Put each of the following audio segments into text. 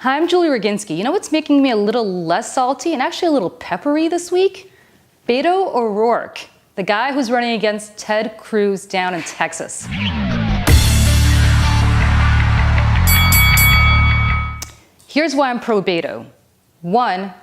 Hi, I'm Julie Roginsky. You know what's making me a little less salty and actually a little peppery this week? Beto O'Rourke, the guy who's running against Ted Cruz down in Texas. Here's why I'm pro Beto. One,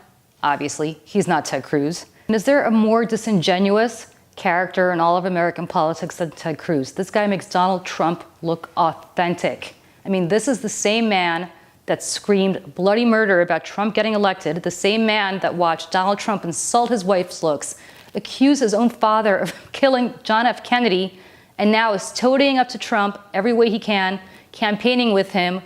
obviously, he's not Ted Cruz. And is there a more disingenuous character in all of American politics than Ted Cruz? This guy makes Donald Trump look authentic. I mean, this is the same man that screamed bloody murder about Trump getting elected, the same man that watched Donald Trump insult his wife's looks, accuse his own father of killing John F. Kennedy, and now is toadying up to Trump every way he can, campaigning with him,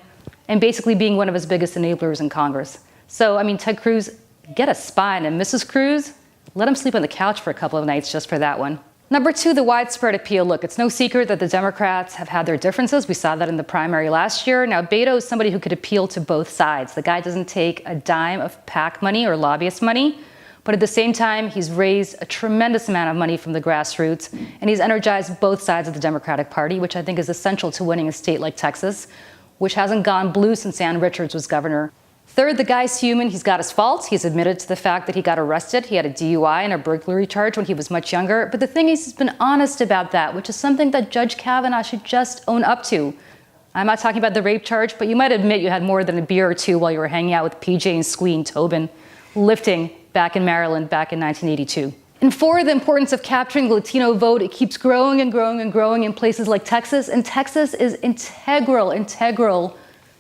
and basically being one of his biggest enablers in Congress. So, I mean, Ted Cruz, get a spine, and Mrs. Cruz, let him sleep on the couch for a couple of nights just for that one. Number two, the widespread appeal. Look, it's no secret that the Democrats have had their differences. We saw that in the primary last year. Now, Beto is somebody who could appeal to both sides. The guy doesn't take a dime of PAC money or lobbyist money, but at the same time, he's raised a tremendous amount of money from the grassroots, and he's energized both sides of the Democratic Party, which I think is essential to winning a state like Texas, which hasn't gone blue since Ann Richards was governor. Third, the guy's human. He's got his faults. He's admitted to the fact that he got arrested. He had a DUI and a burglary charge when he was much younger. But the thing is, he's been honest about that, which is something that Judge Kavanaugh should just own up to. I'm not talking about the rape charge, but you might admit you had more than a beer or two while you were hanging out with PJ and Squee and Tobin, lifting back in Maryland back in 1982. And four, the importance of capturing the Latino vote. It keeps growing and growing and growing in places like Texas. And Texas is integral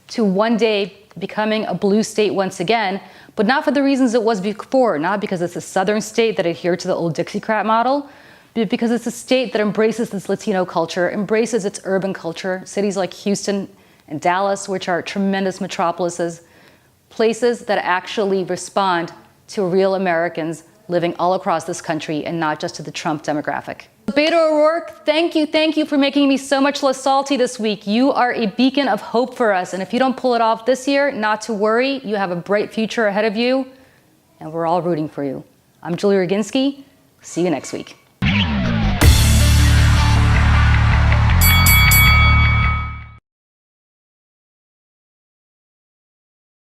to one day becoming a blue state once again, but not for the reasons it was before, not because it's a southern state that adhered to the old Dixiecrat model, but because it's a state that embraces this Latino culture, embraces its urban culture. Cities like Houston and Dallas, which are tremendous metropolises, places that actually respond to real Americans living all across this country and not just to the Trump demographic. Beto O'Rourke, thank you for making me so much less salty this week. You are a beacon of hope for us, and if you don't pull it off this year, not to worry, you have a bright future ahead of you, and we're all rooting for you. I'm Julie Roginsky. See you next week.